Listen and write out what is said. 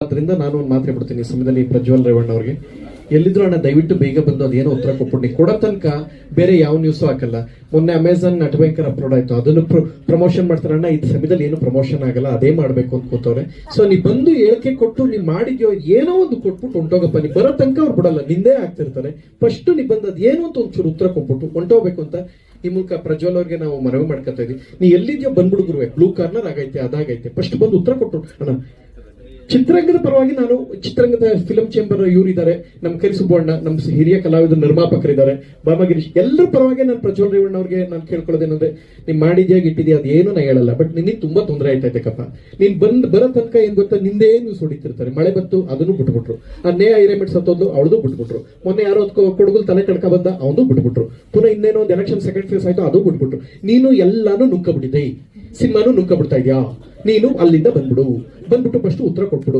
ಅದರಿಂದ ನಾನು ಒಂದು ಮಾತು ಹೇಳ್ಬಿಡ್ತೀನಿ ಈ ಸಮಯದಲ್ಲಿ ಪ್ರಜ್ವಲ್ ರೇವಣ್ಣ ಅವ್ರಿಗೆ, ಎಲ್ಲಿದ್ರು ಅಣ್ಣ ದಯವಿಟ್ಟು ಬೇಗ ಬಂದು ಅದೇನೋ ಉತ್ತರ ಕೊಟ್ಬಿಟ್ಟು ಕೊಡೋ ತನಕ ಬೇರೆ ಯಾವ ನ್ಯೂಸು ಹಾಕಲ್ಲ. ಮೊನ್ನೆ ಅಮೆಝಾನ್ ನಟಭಯಂಕರ್ ಅಪ್ಲೋಡ್ ಆಯ್ತು, ಅದನ್ನು ಪ್ರಮೋಷನ್ ಮಾಡ್ತಾರೆ. ಅಣ್ಣ ಇದು ಸಮಯದಲ್ಲಿ ಏನು ಪ್ರಮೋಷನ್ ಆಗಲ್ಲ, ಅದೇ ಮಾಡ್ಬೇಕು ಅಂತ ಕೂತವ್ರೆ. ಸೊ ನೀ ಬಂದು ಹೇಳಿಕೆ ಕೊಟ್ಟು ನೀನ್ ಮಾಡಿದ್ಯೋ ಏನೋ ಒಂದು ಕೊಟ್ಬಿಟ್ಟು ಹೊಂಟೋಗಪ್ಪ. ನೀ ಬರೋ ತನಕ ಅವ್ರು ಬಿಡಲ್ಲ, ನಿಂದೇ ಆಗ್ತಿರ್ತಾರೆ. ಫಸ್ಟ್ ನೀ ಬಂದ್ ಅದೇನು ಅಂತ ಒಂಚೂರು ಉತ್ತರ ಕೊಟ್ಬಿಟ್ಟು ಹೊಂಟೋಗ್ಬೇಕು ಅಂತ ಈ ಮೂಲಕ ಪ್ರಜ್ವಲ್ ಅವ್ರಿಗೆ ನಾವು ಮನವಿ ಮಾಡ್ಕೊತಾ ಇದೀವಿ. ನೀ ಎಲ್ಲಿದ್ಯೋ ಬಂದ್ಬಿಡುಗ್ರುವೆ, ಬ್ಲೂ ಕಾರ್ನರ್ ಆಗೈತೆ ಅದಾಗೈತೆ, ಫಸ್ಟ್ ಬಂದು ಉತ್ತರ ಕೊಟ್ಟು ಅಣ್ಣ. ಚಿತ್ರರಂಗದ ಪರವಾಗಿ ನಾನು ಚಿತ್ರರಂಗದ ಫಿಲಂ ಚೇಂಬರ್ ಇವರಿದ್ದಾರೆ, ನಮ್ಮ ಕರಿ ಸುಬ್ಬಣ್ಣ, ನಮ್ಮ ಹಿರಿಯ ಕಲಾವಿದರು ನಿರ್ಮಾಪಕರಿದ್ದಾರೆ, ಬಾಮಗಿರೀಶ್, ಎಲ್ಲರ ಪರವಾಗಿ ನಾನು ಪ್ರಜ್ವಲ್ ರೇವಣ್ಣ ಅವ್ರಿಗೆ ನಾನು ಕೇಳ್ಕೊಳ್ಳೋದೇನಂದ್ರೆ, ನೀನ್ ಮಾಡಿದ್ಯಾ ಗಿಟ್ಟಿದ್ಯಾ ಅದೇನು ನಾ ಹೇಳಲ್ಲ, ಬಟ್ ನಿನಗೆ ತುಂಬಾ ತೊಂದರೆ ಆಯ್ತೈತೆ ಕಪ್ಪ. ನೀನ್ ಬರೋ ತನಕ ಏನ್ ಗೊತ್ತಾ, ನಿಂದೇ ನ್ಯೂಸ್ ಹೊಡಿತಿರ್ತಾರೆ. ಮಳೆ ಬಂತು ಅದನ್ನು ಬಿಟ್ಬಿಟ್ರು, ಆ ನೇ ಹಿರೇಮೆಟ್ ಸತ್ತೋದು ಅವಳದು ಬಿಟ್ಬಿಟ್ರು, ಮೊನ್ನೆ ಯಾರೋ ಕೊಡಗುಲ್ ತಲೆ ಕಡ್ಕ ಬಂದ ಅವನು ಬಿಟ್ಬಿಟ್ರು, ಪುನಃ ಇನ್ನೇನೋ ಒಂದು ಎಲೆಕ್ಷನ್ ಸೆಕೆಂಡ್ ಫೇಸ್ ಆಯ್ತು ಅದು ಬಿಟ್ಬಿಟ್ರು. ನೀನು ಎಲ್ಲಾನು ನುಗ್ಗಬಿಟ್ಟಿದೆ, ಸಿನಿಮಾನು ನುಗ್ಗಬಿಡ್ತಾ ಇದ್ಯಾ, ನೀನು ಅಲ್ಲಿಂದ ಬಂದ್ಬಿಟ್ಟು ಫಸ್ಟ್ ಉತ್ತರ ಕೊಟ್ಬಿಡು.